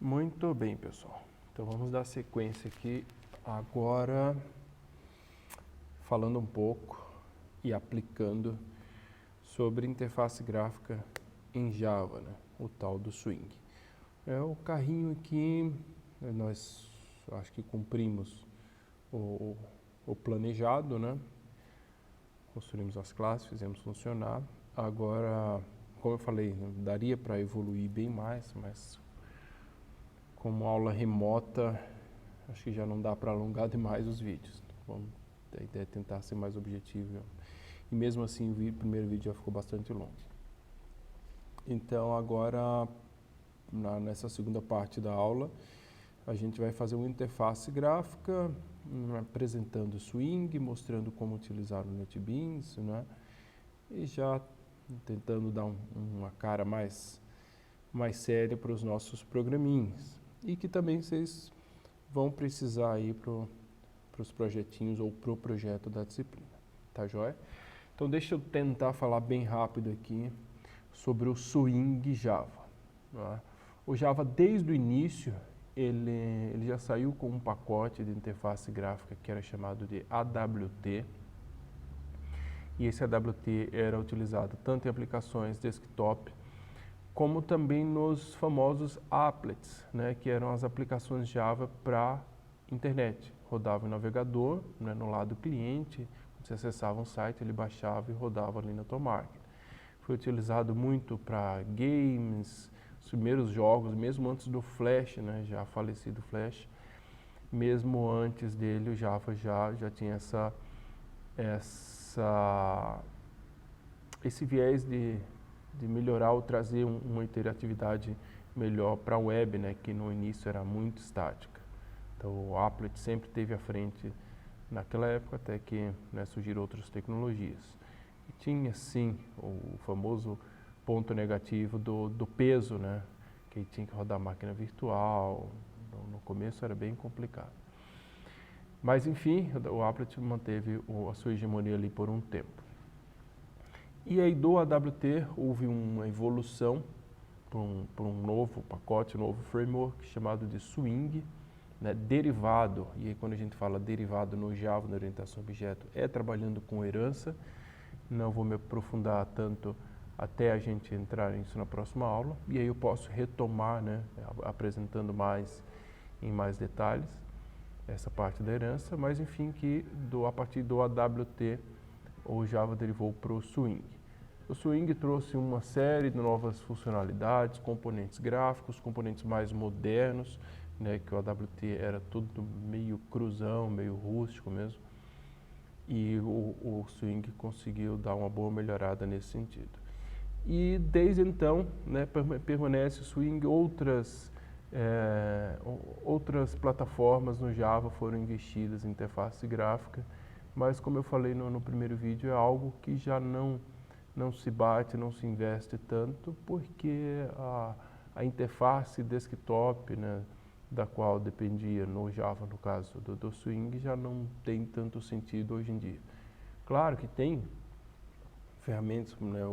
Muito bem, pessoal. Então vamos dar sequência aqui agora, falando um pouco e aplicando sobre interface gráfica em Java, né? O tal do Swing. O carrinho aqui, nós acho que cumprimos o planejado, né? Construímos as classes, fizemos funcionar. Agora, como eu falei, daria para evoluir bem mais, mas como aula remota, acho que já não dá para alongar demais os vídeos. A ideia é tentar ser mais objetivo. E mesmo assim, o primeiro vídeo já ficou bastante longo. Então, agora, nessa segunda parte da aula, a gente vai fazer uma interface gráfica, apresentando o Swing, mostrando como utilizar o NetBeans, né? E já tentando dar uma cara mais séria para os nossos programinhos. E que também vocês vão precisar aí para os projetinhos ou para o projeto da disciplina. Tá joia? Então deixa eu tentar falar bem rápido aqui sobre o Swing Java. Tá? O Java, desde o início, ele já saiu com um pacote de interface gráfica que era chamado de AWT. E esse AWT era utilizado tanto em aplicações desktop, como também nos famosos applets, né, que eram as aplicações Java para internet. Rodava em navegador, né, no lado cliente, quando você acessava um site, ele baixava e rodava ali na tua máquina. Foi utilizado muito para games, os primeiros jogos, mesmo antes do Flash, né, já falecido Flash, mesmo antes dele o Java já tinha esse viés de melhorar ou trazer uma interatividade melhor para a web, né, que no início era muito estática. Então o applet sempre esteve à frente naquela época, até que, né, surgiram outras tecnologias. E tinha sim o famoso ponto negativo do peso, né, que tinha que rodar máquina virtual. No começo era bem complicado. Mas enfim, o applet manteve a sua hegemonia ali por um tempo. E aí do AWT houve uma evolução para um novo pacote, um novo framework chamado de Swing, né, derivado. E aí quando a gente fala derivado no Java, na orientação a objeto, é trabalhando com herança. Não vou me aprofundar tanto até a gente entrar nisso na próxima aula. E aí eu posso retomar, né, apresentando em mais detalhes essa parte da herança, mas enfim, que a partir do AWT o Java derivou para o Swing. O Swing trouxe uma série de novas funcionalidades, componentes gráficos, componentes mais modernos, né, que o AWT era tudo meio cruzão, meio rústico mesmo, e o Swing conseguiu dar uma boa melhorada nesse sentido. E desde então, né, permanece o Swing. Outras plataformas no Java foram investidas em interface gráfica, mas como eu falei no primeiro vídeo, é algo que já não se bate, não se investe tanto, porque a interface desktop, né, da qual dependia no Java, no caso do Swing, já não tem tanto sentido hoje em dia. Claro que tem ferramentas, né,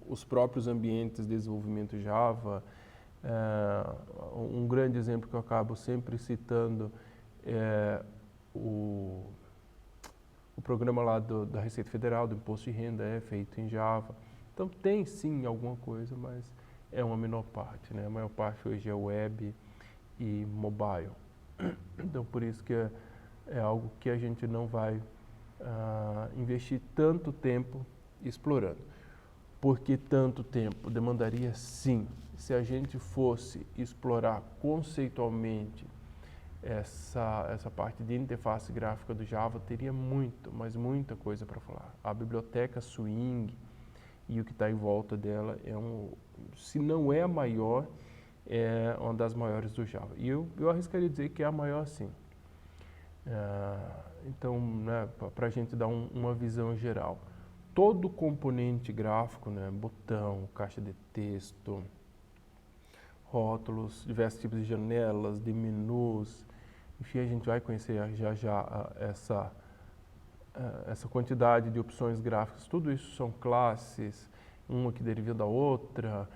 os próprios ambientes de desenvolvimento Java. Um grande exemplo que eu acabo sempre citando é o programa lá da Receita Federal, do Imposto de Renda, é feito em Java. Então tem sim alguma coisa, mas é uma menor parte, né? A maior parte hoje é web e mobile. Então por isso que é algo que a gente não vai investir tanto tempo explorando. Por que tanto tempo? Demandaria sim. Se a gente fosse explorar conceitualmente essa parte de interface gráfica do Java, teria mas muita coisa para falar. A biblioteca Swing e o que está em volta dela se não é a maior, é uma das maiores do Java. E eu arriscaria dizer que é a maior sim. Então, né, para a gente dar uma visão geral, todo componente gráfico, né, botão, caixa de texto, rótulos, diversos tipos de janelas, de menus, enfim, a gente vai conhecer já essa quantidade de opções gráficas. Tudo isso são classes, uma que deriva da outra,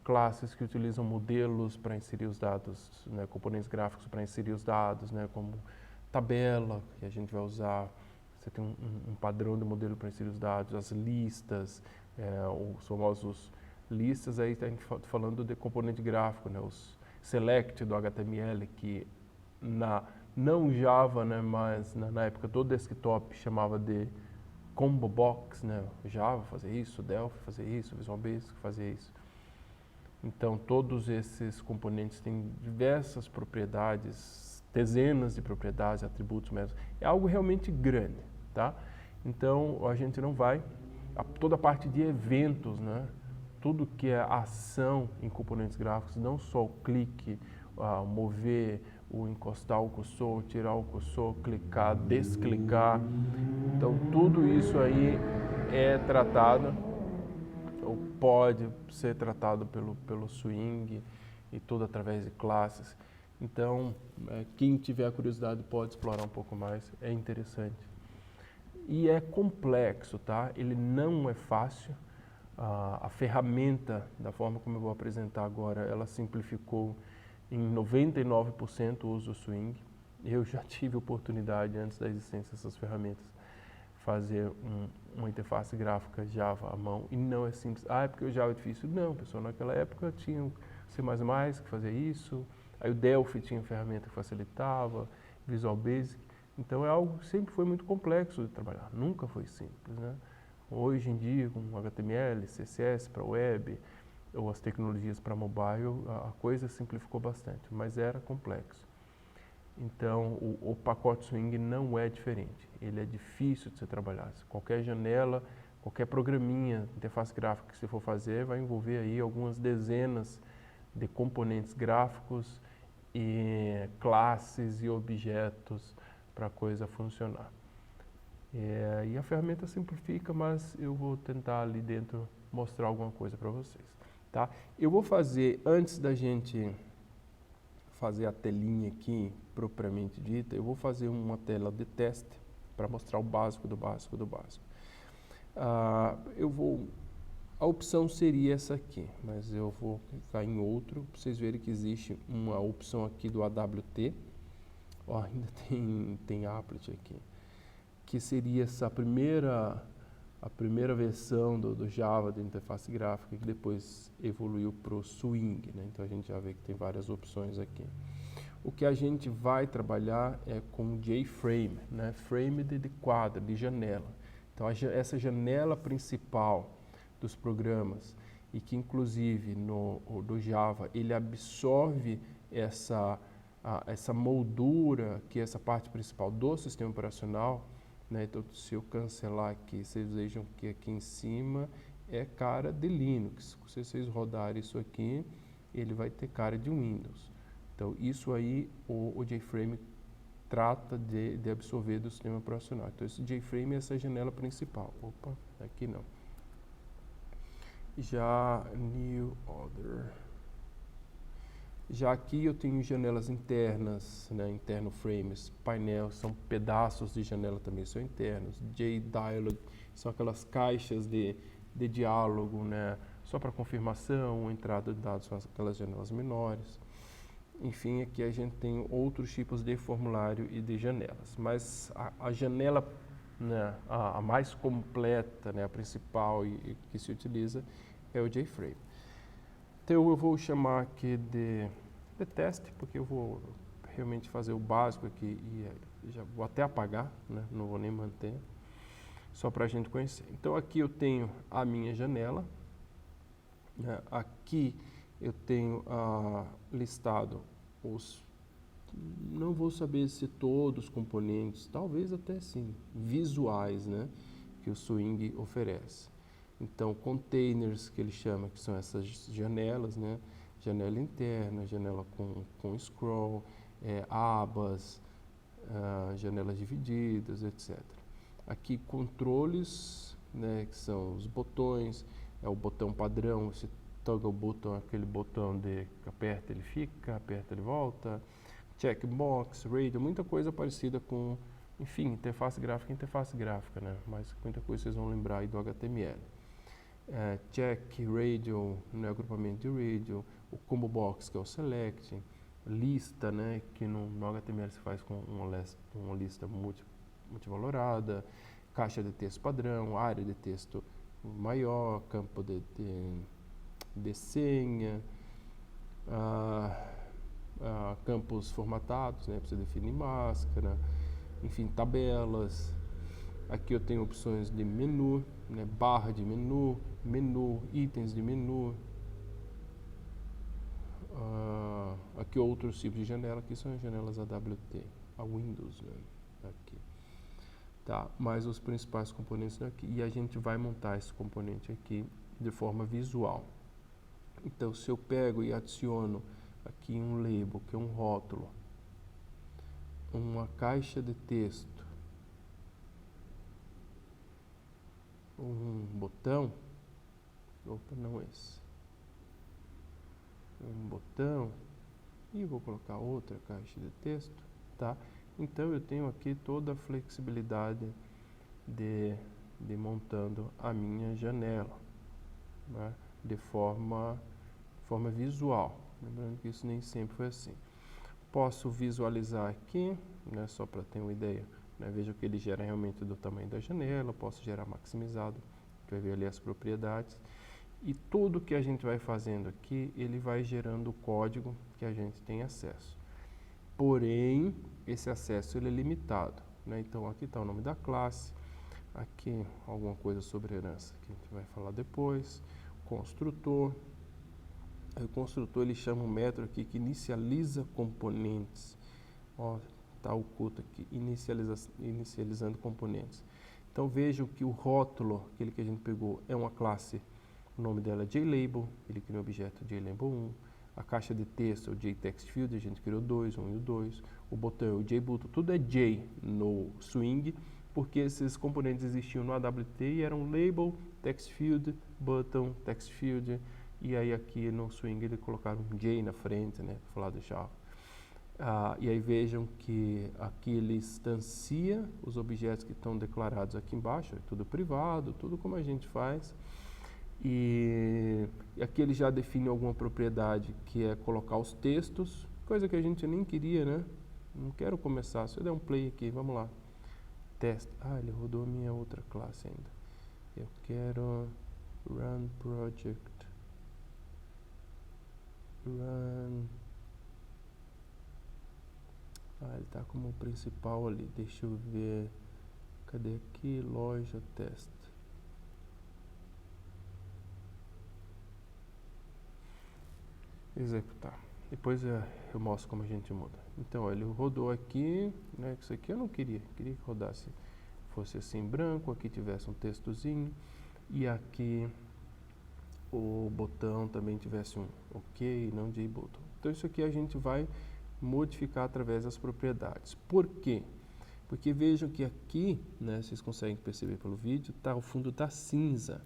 classes que utilizam modelos para inserir os dados, né, componentes gráficos para inserir os dados, né, como tabela, que a gente vai usar. Você tem um padrão de modelo para inserir os dados, as listas, os famosos listas, aí a gente falando de componente gráfico, né, os select do HTML, que não Java, né, mas na época do desktop chamava de combo box, né, Java fazia isso, Delphi fazia isso, Visual Basic fazia isso. Então todos esses componentes têm diversas propriedades, dezenas de propriedades, atributos mesmo. É algo realmente grande, tá? Então a gente não vai, toda a parte de eventos, né? Tudo que é ação em componentes gráficos, não só o clique, mover, o encostar o cursor, tirar o cursor, clicar, desclicar. Então tudo isso aí é tratado, ou pode ser tratado pelo Swing e tudo através de classes. Então, quem tiver a curiosidade pode explorar um pouco mais, é interessante. E é complexo, tá? Ele não é fácil. A ferramenta, da forma como eu vou apresentar agora, ela simplificou em 99% o uso do Swing. Eu já tive oportunidade, antes da existência dessas ferramentas, fazer uma interface gráfica Java à mão, e não é simples. É porque o Java é difícil. Não, pessoal, naquela época tinha o C++ que fazia isso, aí o Delphi tinha ferramenta que facilitava, Visual Basic. Então é algo que sempre foi muito complexo de trabalhar, nunca foi simples, né? Hoje em dia, com HTML, CSS para web, ou as tecnologias para mobile, a coisa simplificou bastante, mas era complexo. Então, o pacote Swing não é diferente, ele é difícil de ser trabalhado. Qualquer janela, qualquer programinha, interface gráfica que você for fazer, vai envolver aí algumas dezenas de componentes gráficos e classes e objetos para a coisa funcionar. E a ferramenta simplifica, mas eu vou tentar ali dentro mostrar alguma coisa para vocês. Tá? Eu vou fazer, antes da gente fazer a telinha aqui, propriamente dita, eu vou fazer uma tela de teste para mostrar o básico do básico do básico. A opção seria essa aqui, mas eu vou clicar em outro, para vocês verem que existe uma opção aqui do AWT, ainda tem applet aqui, que seria a primeira versão do Java de interface gráfica, que depois evoluiu para o Swing, né? Então a gente já vê que tem várias opções aqui. O que a gente vai trabalhar é com JFrame, né? Frame de quadro, de janela. Então essa janela principal dos programas, e que inclusive do Java ele absorve essa moldura, que é essa parte principal do sistema operacional, né? Então, se eu cancelar aqui, vocês vejam que aqui em cima é cara de Linux. Se vocês rodarem isso aqui, ele vai ter cara de Windows. Então, isso aí o JFrame trata de absorver do sistema operacional. Então, esse JFrame é essa janela principal. Opa, aqui não. Já New Order. Já aqui eu tenho janelas internas, né, interno frames, painel, são pedaços de janela também, são internos. JDialog são aquelas caixas de diálogo, né, só para confirmação, entrada de dados, são aquelas janelas menores. Enfim, aqui a gente tem outros tipos de formulário e de janelas, mas a janela, né, a mais completa, né, a principal e que se utiliza é o JFrame. Então eu vou chamar aqui de teste, porque eu vou realmente fazer o básico aqui e já vou até apagar, né? Não vou nem manter, só para a gente conhecer. Então aqui eu tenho a minha janela, né? Aqui eu tenho listado não vou saber se todos os componentes, talvez até sim, visuais, né? Que o Swing oferece. Então, containers, que ele chama, que são essas janelas, né? Janela interna, janela com scroll, abas, janelas divididas, etc. Aqui, controles, né? Que são os botões, é o botão padrão, esse toggle button, aquele botão de aperta ele fica, aperta ele volta, checkbox, radio, muita coisa parecida com, enfim, interface gráfica, né? Mas muita coisa vocês vão lembrar aí do HTML. check, radio, né, agrupamento de radio, o combo box, que é o select, lista, né, que no HTML se faz com uma lista multivalorada, caixa de texto padrão, área de texto maior, campo de senha, campos formatados, né, para você definir máscara, enfim, tabelas. Aqui eu tenho opções de menu, né, barra de menu, itens de menu. Aqui outros tipos de janela, aqui são as janelas AWT, a Windows, né, aqui. Tá, mas os principais componentes aqui, e a gente vai montar esse componente aqui de forma visual. Então, se eu pego e adiciono aqui um label, que é um rótulo, uma caixa de texto, um botão, não esse, um botão, e vou colocar outra caixa de texto, tá? Então eu tenho aqui toda a flexibilidade de montando a minha janela, né? De forma visual, lembrando que isso nem sempre foi assim. Posso visualizar aqui, né, só para ter uma ideia, né, veja que ele gera realmente do tamanho da janela, posso gerar maximizado, que vai ver ali as propriedades, e tudo que a gente vai fazendo aqui, ele vai gerando o código que a gente tem acesso. Porém, esse acesso ele é limitado, né? Então aqui está o nome da classe, aqui alguma coisa sobre herança que a gente vai falar depois, construtor. O construtor ele chama um método aqui que inicializa componentes. Ó, está oculto aqui, inicializando componentes. Então vejam que o rótulo, aquele que a gente pegou, é uma classe, o nome dela é JLabel, ele criou o objeto JLabel1. A caixa de texto é o JTextField, a gente criou dois, um e o 2. O botão é o JButton, tudo é J no Swing, porque esses componentes existiam no AWT e eram label, textfield, button, textfield, e aí aqui no Swing eles colocaram um J na frente, né, para falar do Java. E aí vejam que aqui ele instancia os objetos que estão declarados aqui embaixo, é tudo privado, tudo como a gente faz. E aqui ele já define alguma propriedade, que é colocar os textos, coisa que a gente nem queria, né? Não quero começar, se eu der um play aqui, vamos lá. Teste. Ele rodou a minha outra classe ainda. Eu quero run project. Run. Ele está como principal ali. Deixa eu ver. Cadê aqui? Loja teste. Executar. Depois eu mostro como a gente muda. Então, ó, ele rodou aqui, né? Isso aqui eu não queria. Queria que rodasse, fosse assim branco, aqui tivesse um textozinho e aqui o botão também tivesse um OK, não JButton. Então, isso aqui a gente vai modificar através das propriedades. Por quê? Porque vejam que aqui, né, vocês conseguem perceber pelo vídeo, tá, o fundo tá cinza.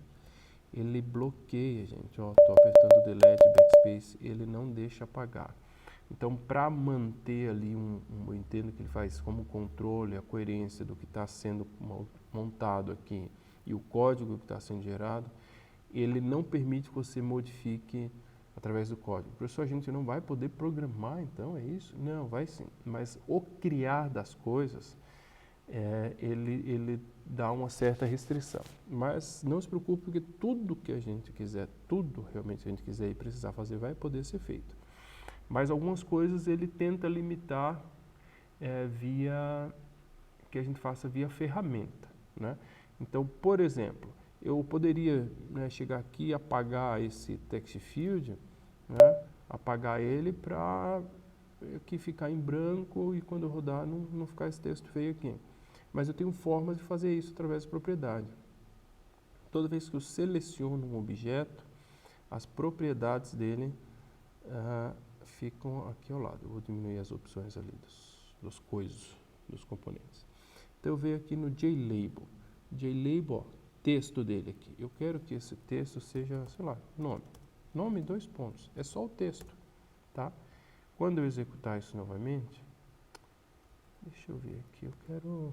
Ele bloqueia, gente, ó, tô apertando o delete, backspace, ele não deixa apagar. Então, para manter ali eu entendo que ele faz como controle, a coerência do que está sendo montado aqui e o código que está sendo gerado, ele não permite que você modifique através do código. Professor, a gente não vai poder programar, então, é isso? Não, vai sim. Mas o criar das coisas, ele dá uma certa restrição. Mas não se preocupe, porque tudo que a gente quiser, tudo realmente a gente quiser e precisar fazer, vai poder ser feito. Mas algumas coisas ele tenta limitar que a gente faça via ferramenta, né? Então, por exemplo, eu poderia, né, chegar aqui e apagar esse text field, né, apagar ele para aqui ficar em branco e quando eu rodar não ficar esse texto feio aqui. Mas eu tenho formas de fazer isso através da propriedade. Toda vez que eu seleciono um objeto, as propriedades dele ficam aqui ao lado. Eu vou diminuir as opções ali dos coisas, dos componentes. Então eu venho aqui no JLabel. JLabel, ó, texto dele aqui. Eu quero que esse texto seja, sei lá, nome. Nome, 2 pontos. É só o texto, tá? Quando eu executar isso novamente, deixa eu ver aqui, eu quero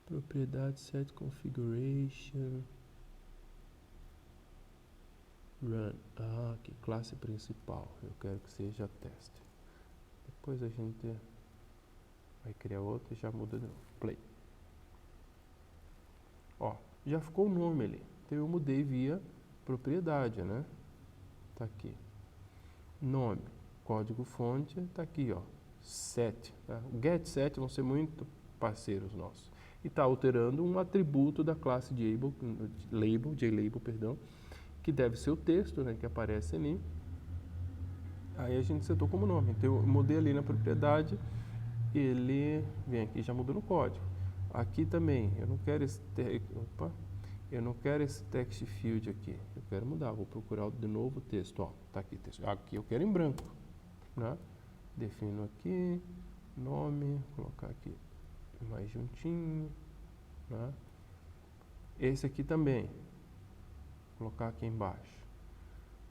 propriedade set configuration. Run. Aqui, classe principal. Eu quero que seja teste. Depois a gente vai criar outro e já muda de novo. Play. Ó, já ficou o nome ali. Então eu mudei via propriedade, né? Tá aqui. Nome, código fonte, tá aqui, ó. Set. Tá? O get set vão ser muito parceiros nossos. E tá alterando um atributo da classe JLabel, perdão, que deve ser o texto, né, que aparece ali. Aí a gente setou como nome. Então eu mudei ali na propriedade, ele vem aqui, já mudou no código. Aqui também, eu não quero esse text field aqui. Eu quero mudar, vou procurar de novo o texto, ó. Tá aqui texto. Aqui eu quero em branco, né? Defino aqui nome, colocar aqui mais juntinho, né? Esse aqui também, colocar aqui embaixo.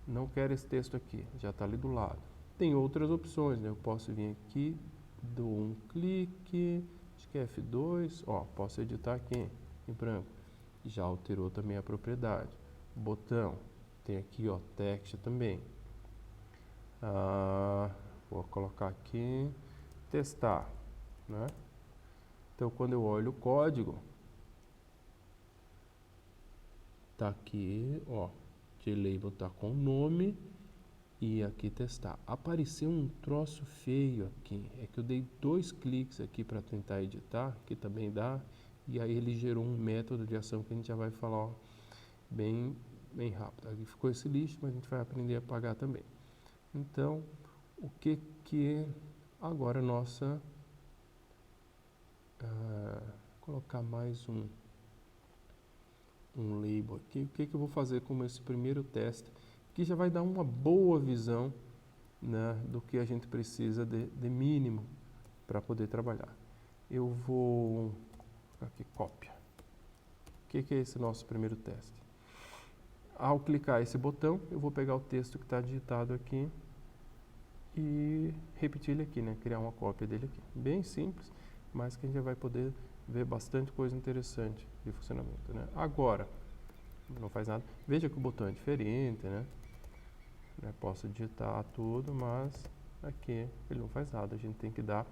Não quero esse texto aqui, já está ali do lado. Tem outras opções, né? Eu posso vir aqui, dou um clique, acho que é F2, ó, posso editar aqui em branco. Já alterou também a propriedade. Botão, tem aqui, ó, text também. Vou colocar aqui, testar, né? Então, quando eu olho o código, tá aqui, ó, JLabel tá com o nome e aqui testar. Apareceu um troço feio aqui, é que eu dei 2 cliques aqui para tentar editar, que também dá, e aí ele gerou um método de ação que a gente já vai falar, ó, bem rápido. Aqui ficou esse lixo, mas a gente vai aprender a apagar também. Então, o que é agora nossa... colocar mais um label aqui. O que eu vou fazer como esse primeiro teste, que já vai dar uma boa visão, né, do que a gente precisa de mínimo para poder trabalhar. Eu vou colocar aqui cópia. O que é esse nosso primeiro teste? Ao clicar esse botão, eu vou pegar o texto que está digitado aqui e repetir ele aqui, né? Criar uma cópia dele aqui. Bem simples, mas que a gente já vai poder ver bastante coisa interessante de funcionamento, né? Agora, não faz nada. Veja que o botão é diferente, né? Posso digitar tudo, mas aqui ele não faz nada. A gente tem que dar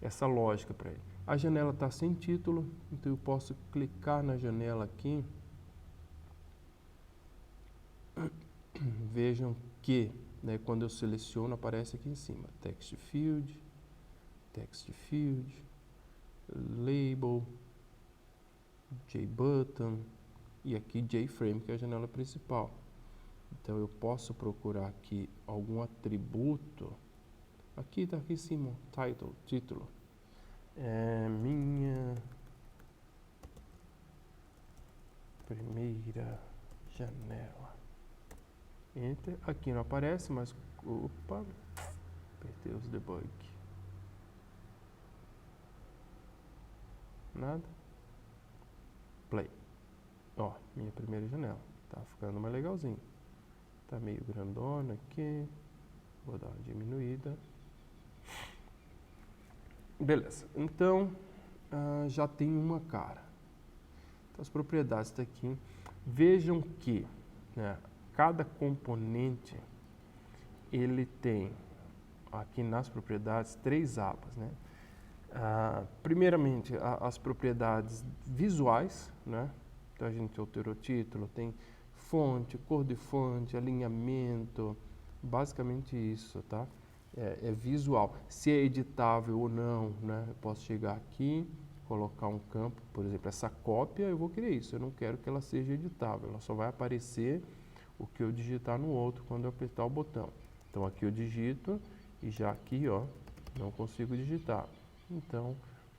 essa lógica para ele. A janela está sem título, então eu posso clicar na janela aqui. Vejam que, né, quando eu seleciono, aparece aqui em cima text field, label, JButton e aqui JFrame, que é a janela principal. Então eu posso procurar aqui algum atributo. Aqui está aqui em cima, título. É minha primeira janela. Enter. Aqui não aparece, mas opa, apertei os debug. Nada. Play. Ó, minha primeira janela. Tá ficando mais legalzinho. Tá meio grandona aqui. Vou dar uma diminuída. Beleza. Então, já tem uma cara. Então, as propriedades estão aqui. Vejam que, né, cada componente, ele tem, aqui nas propriedades, 3 abas, né? Primeiramente, as propriedades visuais, né? Então, a gente alterou o título, tem fonte, cor de fonte, alinhamento, basicamente isso, tá? É visual. Se é editável ou não, né? Eu posso chegar aqui, colocar um campo, por exemplo, essa cópia, eu vou querer isso. Eu não quero que ela seja editável, ela só vai aparecer o que eu digitar no outro quando eu apertar o botão. Então, aqui eu digito e já aqui, ó, não consigo digitar. Então,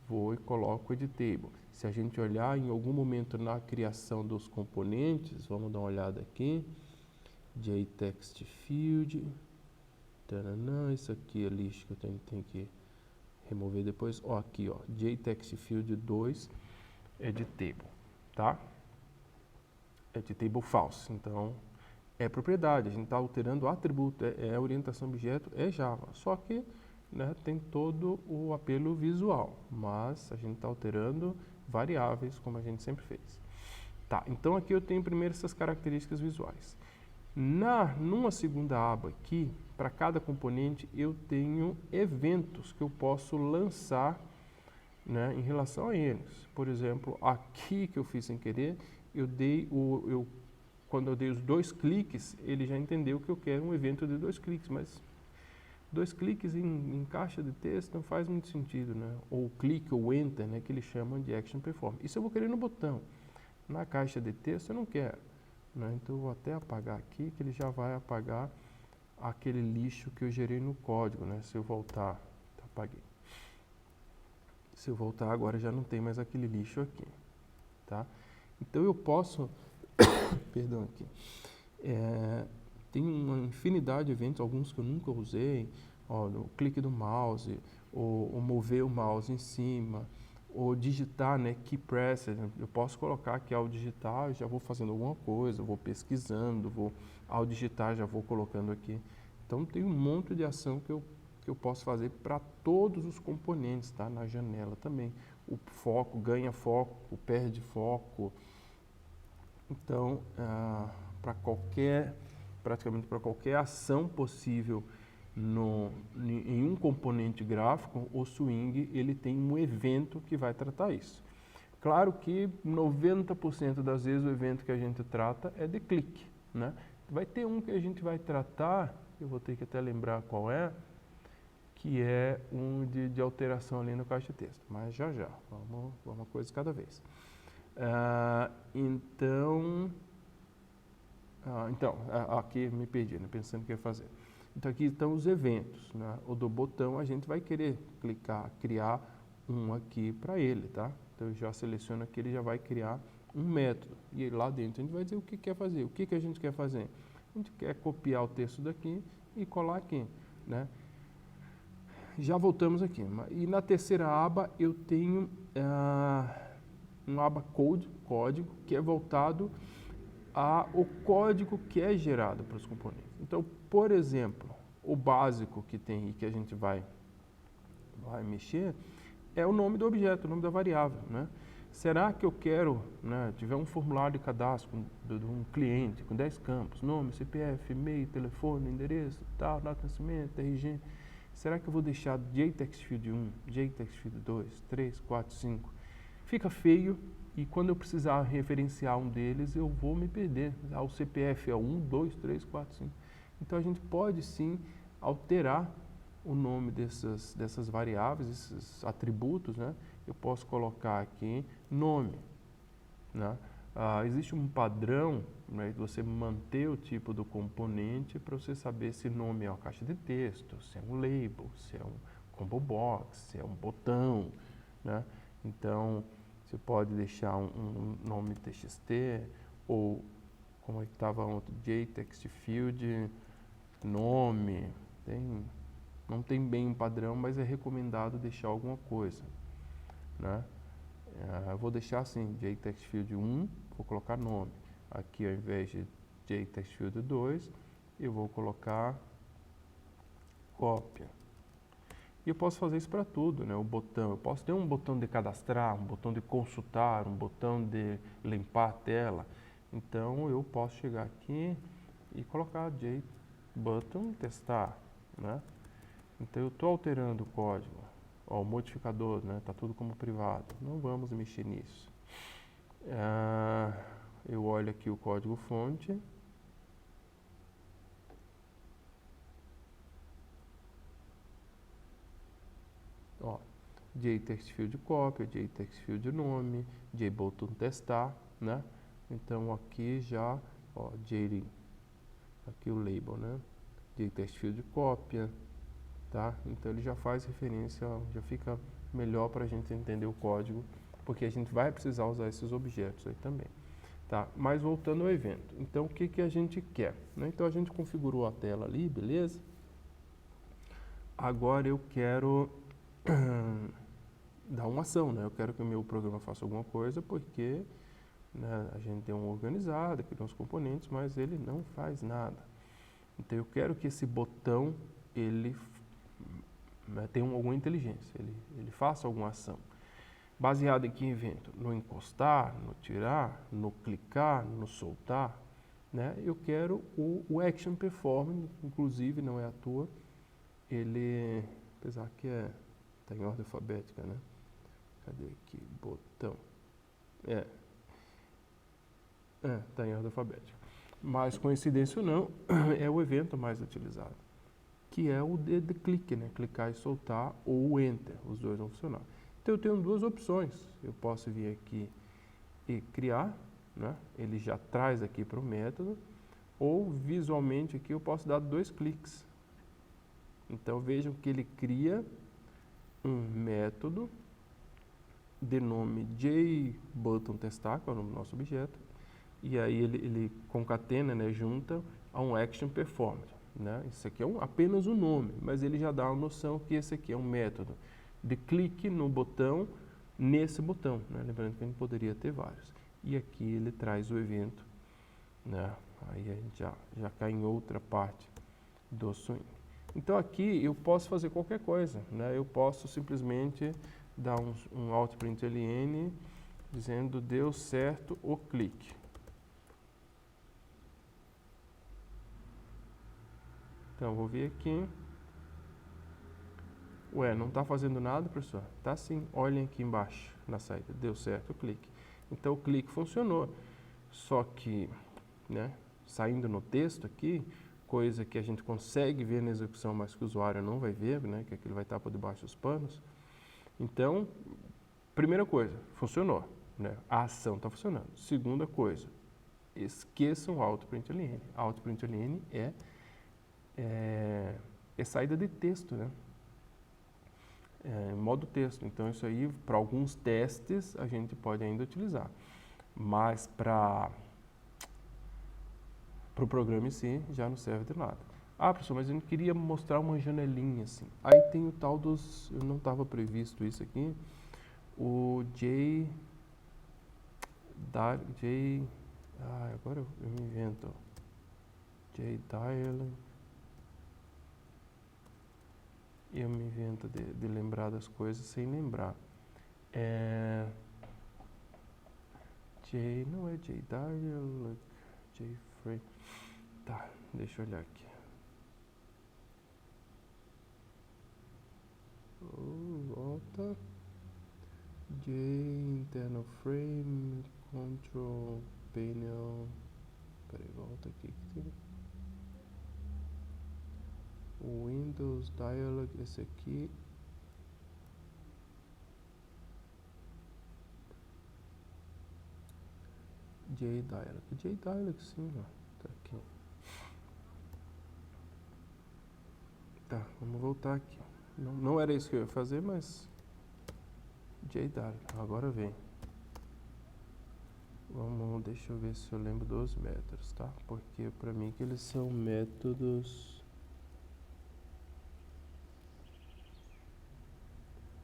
vou e coloco editable. Se a gente olhar em algum momento na criação dos componentes, vamos dar uma olhada aqui. JTextField. Taranã, isso aqui é lixo que eu tenho que remover depois. Ó, aqui, ó, JTextField 2 editable, tá? Editable false. Então, é propriedade, a gente está alterando o atributo, é orientação objeto, é Java. Só que, né, tem todo o apelo visual, mas a gente está alterando variáveis, como a gente sempre fez. Tá, então aqui eu tenho primeiro essas características visuais. Numa segunda aba aqui, para cada componente, eu tenho eventos que eu posso lançar, né, em relação a eles. Por exemplo, aqui que eu fiz sem querer, quando eu dei os 2 cliques, ele já entendeu que eu quero um evento de 2 cliques, mas 2 cliques em caixa de texto não faz muito sentido, né? Ou clique ou enter, né, que eles chamam de action perform. Isso eu vou querer no botão. Na caixa de texto eu não quero, né? Então eu vou até apagar aqui, que ele já vai apagar aquele lixo que eu gerei no código, né? Se eu voltar, apaguei. Se eu voltar agora já não tem mais aquele lixo aqui, tá? Então eu posso, perdão aqui, tem uma infinidade de eventos, alguns que eu nunca usei, ó, o clique do mouse, ou mover o mouse em cima, ou digitar, né, key press, eu posso colocar que ao digitar eu já vou fazendo alguma coisa, vou pesquisando, ao digitar já vou colocando aqui. Então tem um monte de ação que eu posso fazer para todos os componentes, tá? Na janela também. O foco, ganha foco, perde foco. Então, praticamente para qualquer ação possível em um componente gráfico, o Swing ele tem um evento que vai tratar isso. Claro que 90% das vezes o evento que a gente trata é de clique, né? Vai ter um que a gente vai tratar, eu vou ter que até lembrar qual é, que é um de alteração ali no caixa de texto, mas já, vamos uma coisa de cada vez. Aqui me perdi, né, pensando o que ia fazer. Então aqui estão os eventos, né? O do botão a gente vai querer clicar, criar um aqui para ele, tá? Então eu já seleciono aqui, ele já vai criar um método. E lá dentro a gente vai dizer o que quer fazer. O que a gente quer fazer? A gente quer copiar o texto daqui e colar aqui, né? Já voltamos aqui. E na terceira aba eu tenho uma aba código, que é voltado ao código que é gerado para os componentes. Então, por exemplo, o básico que tem e que a gente vai mexer é o nome do objeto, o nome da variável, né? Será que eu quero, né, tiver um formulário de cadastro de um cliente com 10 campos, nome, CPF, e-mail, telefone, endereço, tal, data de nascimento, RG, será que eu vou deixar JTextField 1, JTextField 2, 3, 4, 5? Fica feio e quando eu precisar referenciar um deles, eu vou me perder. O CPF é 1, 2, 3, 4, 5. Então a gente pode sim alterar o nome dessas variáveis, esses atributos, né? Eu posso colocar aqui nome, né? Existe um padrão, né, de você manter o tipo do componente para você saber se nome é uma caixa de texto, se é um label, se é um combo box, se é um botão, né? Então, você pode deixar um nome TXT ou, como é que estava ontem, JTextField, nome, não tem bem um padrão, mas é recomendado deixar alguma coisa, né? Eu vou deixar assim, JTextField 1, vou colocar nome. Aqui, ao invés de JTextField 2, eu vou colocar cópia. E eu posso fazer isso para tudo, né? O botão, eu posso ter um botão de cadastrar, um botão de consultar, um botão de limpar a tela. Então, eu posso chegar aqui e colocar JButton testar, né? Então, eu estou alterando o código. Ó, o modificador, né? Tá tudo como privado. Não vamos mexer nisso. Eu olho aqui o código fonte. Ó, JTextField cópia, JTextField nome, JButton testar, né? Então aqui já, ó, aqui o label, né? JTextField cópia, tá? Então ele já faz referência, já fica melhor para a gente entender o código, porque a gente vai precisar usar esses objetos aí também, tá? Mas voltando ao evento, então o que a gente quer, né? Então a gente configurou a tela ali, beleza? Agora eu quero dar uma ação, né? Eu quero que o meu programa faça alguma coisa porque, né, a gente tem um organizado, criou uns componentes, mas ele não faz nada. Então eu quero que esse botão ele tenha alguma inteligência, ele faça alguma ação. Baseado em que evento? No encostar, no tirar, no clicar, no soltar. né? Eu quero o Action Performing, inclusive, não é à toa, ele, apesar que está em ordem alfabética, né? Cadê aqui? Botão. Está em ordem alfabética. Mas, coincidência ou não, é o evento mais utilizado, que é o de clique, né? Clicar e soltar, ou o Enter, os dois vão funcionar. Então, eu tenho duas opções. Eu posso vir aqui e criar, né? Ele já traz aqui para o método, ou visualmente aqui eu posso dar 2 cliques. Então, vejam que ele cria um método de nome JButtonTestar, que é o nome do nosso objeto, e aí ele concatena, né, junta a um Action Performed, né? Isso aqui é apenas um nome, mas ele já dá uma noção que esse aqui é um método de clique no botão, nesse botão, né? Lembrando que a gente poderia ter vários. E aqui ele traz o evento, né? Aí a gente já cai em outra parte do swing. Então aqui eu posso fazer qualquer coisa, né? Eu posso simplesmente dar um Alt+ln dizendo deu certo o clique. Então vou vir aqui. Ué, não está fazendo nada, professor? Tá sim. Olhem aqui embaixo na saída. Deu certo o clique. Então o clique funcionou. Só que, né, saindo no texto aqui, coisa que a gente consegue ver na execução, mas que o usuário não vai ver, né, que aquilo vai estar por debaixo dos panos. Então, primeira coisa, funcionou, né? A ação está funcionando. Segunda coisa, esqueçam o Alt+ln. Alt+ln é saída de texto, né? Modo texto. Então, isso aí, para alguns testes, a gente pode ainda utilizar. Mas para o programa em si, já não serve de nada. Ah, professor, mas eu não queria mostrar uma janelinha assim. Aí tem o tal dos... Eu não estava previsto isso aqui. O agora eu me invento. JDialog. Eu me invento de lembrar das coisas sem lembrar. Não é JDialog, JFrame. Tá, deixa eu olhar aqui. Volta. Internal frame, control panel. Peraí, volta aqui. Windows Dialog, esse aqui. JDialog sim, ó. Tá aqui. Tá, vamos voltar aqui. Não era isso que eu ia fazer, mas... JDialog, agora vem. Deixa eu ver se eu lembro dos métodos, tá? Porque pra mim que eles são métodos...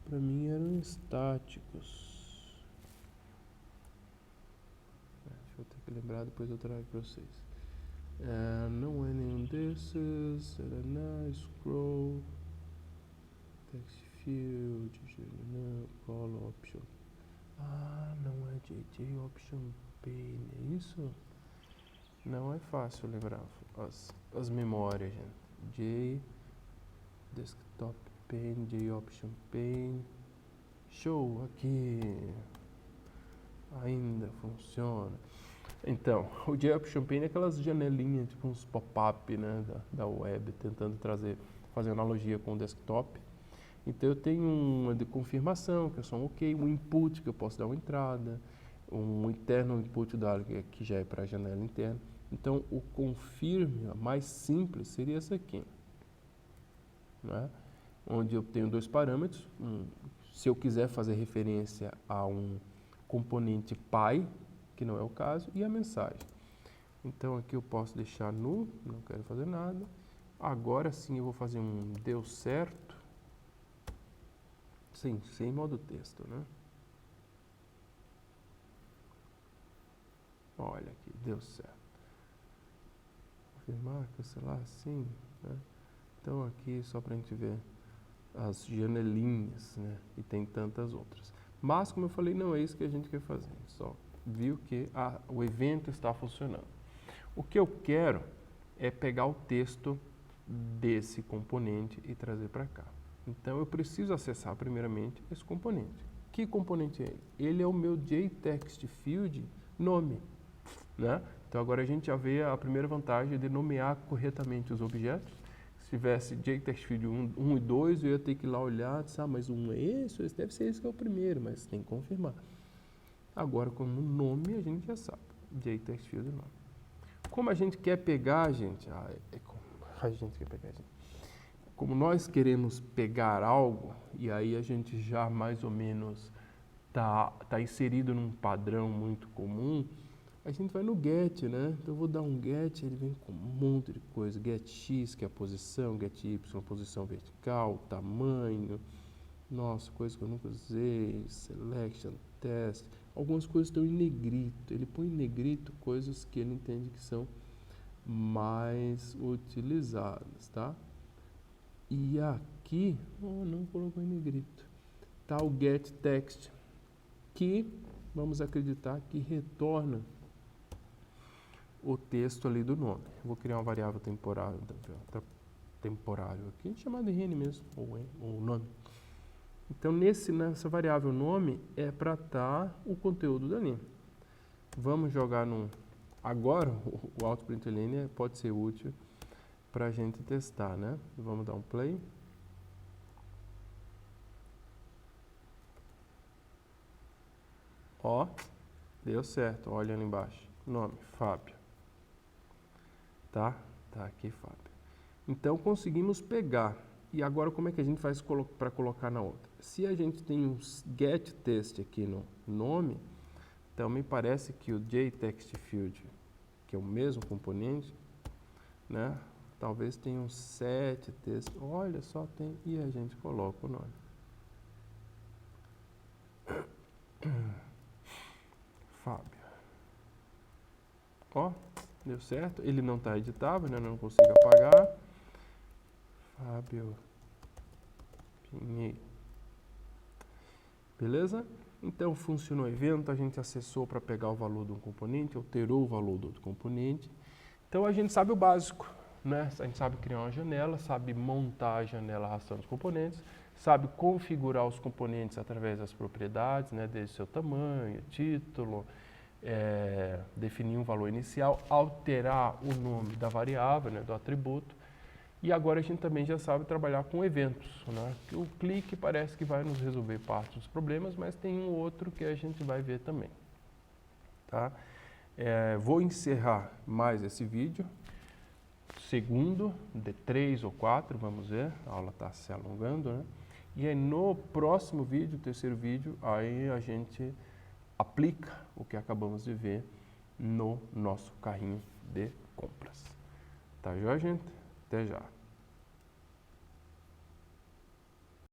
Pra mim eram estáticos. Deixa eu ter que lembrar, depois eu trago pra vocês. Não é nenhum desses. Scroll. Text field. Call option. Não é JJ option pane. É isso? Não é fácil lembrar as memórias, gente. J desktop pane, J option pane. Show, aqui ainda funciona. Então, o J option pane é aquelas janelinhas, tipo uns pop-up, né, da web, tentando fazer analogia com o desktop. Então eu tenho uma de confirmação, que é só um OK, um input, que eu posso dar uma entrada, um interno input dado, que já é para a janela interna. Então o confirme mais simples seria esse aqui, né? Onde eu tenho 2 parâmetros. Se eu quiser fazer referência a um componente pai, que não é o caso, e a mensagem. Então aqui eu posso deixar nulo, não quero fazer nada. Agora sim eu vou fazer um deu certo. Sim, sem modo texto, né? Olha aqui, deu certo. Confirmar, cancelar, sim, né? Então aqui só para a gente ver as janelinhas, né? E tem tantas outras. Mas, como eu falei, não é isso que a gente quer fazer. Só viu que o evento está funcionando. O que eu quero é pegar o texto desse componente e trazer para cá. Então, eu preciso acessar primeiramente esse componente. Que componente é ele? Ele é o meu JTextField nome, né? Então, agora a gente já vê a primeira vantagem de nomear corretamente os objetos. Se tivesse JTextField 1 e 2, eu ia ter que ir lá olhar, mas um é esse deve ser esse que é o primeiro, mas tem que confirmar. Agora, como nome, a gente já sabe, JTextField nome. Como a gente quer pegar, gente, como nós queremos pegar algo, e aí a gente já mais ou menos tá inserido num padrão muito comum, a gente vai no get, né? Então eu vou dar um get, ele vem com um monte de coisa, get x, que é a posição, get y, posição vertical, tamanho, nossa, coisa que eu nunca usei, selection, test, algumas coisas estão em negrito, ele põe em negrito coisas que ele entende que são mais utilizadas, tá? E aqui, não colocou em negrito, tá o getText, que vamos acreditar que retorna o texto ali do nome. Eu vou criar uma variável temporária aqui, chamada rn mesmo, ou nome. Então, nessa variável nome é para estar o conteúdo dali. Vamos jogar no... Agora, o autoprintln pode ser útil para a gente testar, né? Vamos dar um play. Ó, deu certo. Olha ali embaixo. Nome, Fábio. Tá? Tá aqui, Fábio. Então, conseguimos pegar. E agora, como é que a gente faz para colocar na outra? Se a gente tem um getText aqui no nome, então me parece que o JTextField, que é o mesmo componente, né? Talvez tenha um setText. Olha só, tem. E a gente coloca o nome. Fábio. Ó, deu certo. Ele não está editável, né? Não consigo apagar. Fábio Pinheiro. Beleza? Então, funcionou o evento, a gente acessou para pegar o valor de um componente, alterou o valor do outro componente. Então, a gente sabe o básico, né? A gente sabe criar uma janela, sabe montar a janela arrastando os componentes, sabe configurar os componentes através das propriedades, né? Desde seu tamanho, título, definir um valor inicial, alterar o nome da variável, né? Do atributo. E agora a gente também já sabe trabalhar com eventos, né? O clique parece que vai nos resolver parte dos problemas, mas tem um outro que a gente vai ver também. Tá? Vou encerrar mais esse vídeo. Segundo, de 3 ou 4, vamos ver. A aula está se alongando, né? E aí no próximo vídeo, terceiro vídeo, aí a gente aplica o que acabamos de ver no nosso carrinho de compras. Tá joia, gente? Até já.